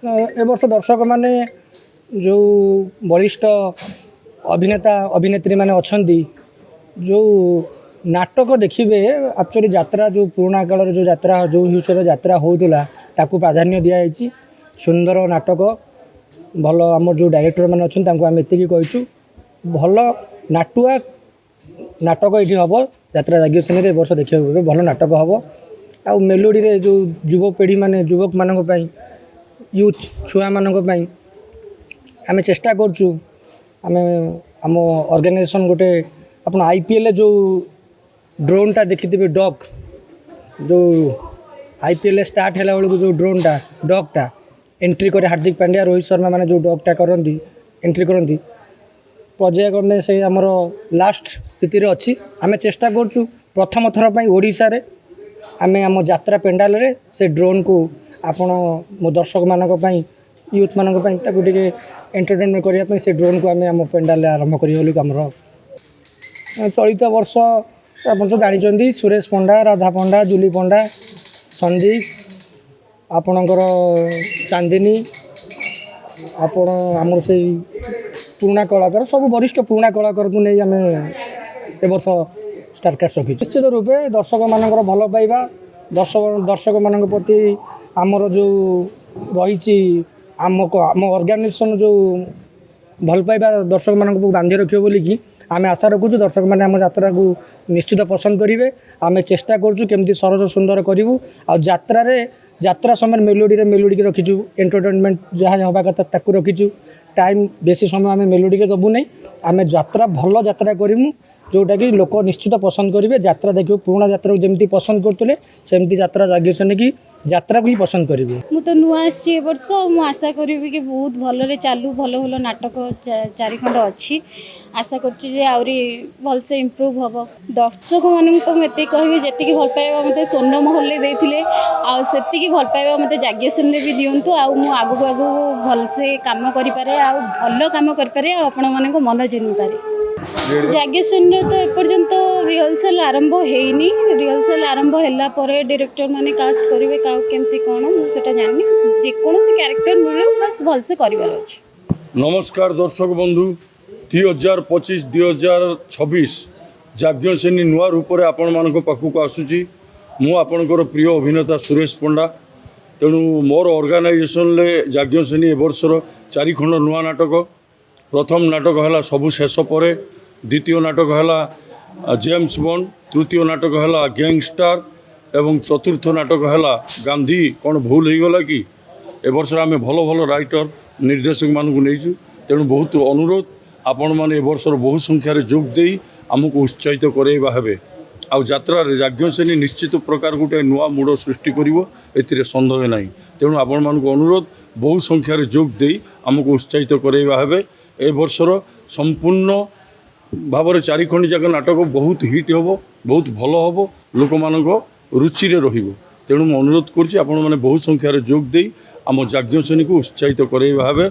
ए वर्ष दर्शक माने जो वरिष्ठ अभिनेता अभिनेत्री माने अछंती जो नाटक देखिए एक्चुअली यात्रा जो पुराणा काल जो यात्रा जो हिसाब यात्रा होता ताकू प्राधान्य दिखाई सुंदर नाटक भल आम जो डायरेक्टर मैंने अच्छा आम एति कहीचु भल नाटुआ नाटक ये हम यात्रा जाग्य श्रेणी वर्ष देखा भल नाटक हम आ मेलोडी रे जो युवपीढ़ी माने युवक मानक यूथ छुआ मानक आम चेष्टा करचु आम आम ऑर्गेनाइजेशन गोटे अपन आईपीएल जो ड्रोन देखी डग जो आईपीएल स्टार्ट है बेलू जो ड्रोन डगटा एंट्री करे हार्दिक पांड्या रोहित शर्मा माने जो डगटा करती एंट्री करती पर्यायक्रमे से आमर लास्ट स्थिति रे अच्छी आम चेष्टा करचु प्रथम थर पर ओडिशा रे आमे आम यात्रा पेंडाल रे से ड्रोन को आपण मो दर्शक मानक यूथ मानक टे एंटरटेनमेंट करने से ड्रोन को आम आम पेंडाल आरंभ करूँ आमर चलित वर्ष आप तो जानते सुरेश पंडा राधा पंडा जूली पंडा संदीप आपणकर चांदिनी आपण आमर से पुराणा कलाकार सब वरिष्ठ पुराणा कलाकार को नहीं आम ए वर्ष स्टारकास्ट रखी निश्चित रूपे दर्शक मानकर भल पाइबा दर्शक मान प्रति आमर जो रही आम ऑर्गेनाइजेशन जो भल पाइबा दर्शक मान बांधि रखियो बोलिकी आम आशा रखुचु दर्शक मैंने आम यात्रा को निश्चित पसंद करेंगे आम चेष्टा करूँ केमती सरस सुंदर करूँ यात्रा समय मेलोडी के रखीचु एंटरटेनमेंट जहाँ हवा कथा ताकू रखीचु टाइम बेसी समय आम मेलोडी के दबू नहीं आम यात्रा भल यात्रा करूँ जोटा कि लोक निश्चित पसंद करेंगे यात्रा देखिए पुराणा यात्रा को जमी पसंद करते सेमती यात्रा जाग्यसन की यात्रा को ही पसंद करेंगे मुझे नुआ आसी वर्ष मुझे आशा करी कि बहुत भल चलू भल भल नाटक चारिखंड अच्छी आशा करी भलसे इम्प्रूव हम दर्शक मान तो मुझे कहि जी भल पाइबा मत स्वर्ण महल देते आती भल पाइबा मत जाग्यसन भी दिंतु आगू आगू भलसे कम करें भल कम करें आपण मान मन जिनी पारे जाग्यसन तो एपर्यंत रिहर्सल आरंभ होनी रिहर्सल आरंभ है डायरेक्टर माने कास्ट करेंगे क्या केमती कौन मुझे जानी जेकोसी क्यारेक्टर मिलू बस भलसे कर। नमस्कार दर्शक बंधु 2025-2026 जाग्यसेनी नुआ रूप से आपण मान पाखक आसूची मु आपणकर प्रिय अभिनेता सुरेश पंडा तेणु मोर ऑर्गेनाइजेशन जाग्यसेनी ए वर्षर 4 खंड नुआ नाटक प्रथम नाटक है सबु शेष पर द्वितीय नाटक है जेम्स बॉन्ड तृतीय नाटक है गैंगस्टार एवं चतुर्थ नाटक है गांधी कौन भूल हो गला कि ए वर्ष आम भल भल राइटर निर्देशक मानक नहीं तेणु बहुत अनुरोध आपण मैंने ए वर्षर बहु संख्यार जोग दे आमको उत्साहित कराइबा हेबे आउ यात्रा जाग्यसेनी निश्चित प्रकार गोटे नुआ मूड सृष्टि कर सन्देह ना तेणु आपण मानक अनुरोध बहु संख्यार जोग दे आमको उत्साहित कराइबा हेबे ए वर्षर संपूर्ण भाव 4 खंड जाक नाटक बहुत हिट हम बहुत भल हम लोक मान रुचि तेणु मैं अनुरोध करुँच आपण मैंने बहु संख्यार जोग दे आम जाग्यसेनी को उत्साहित कराइबा हेबे।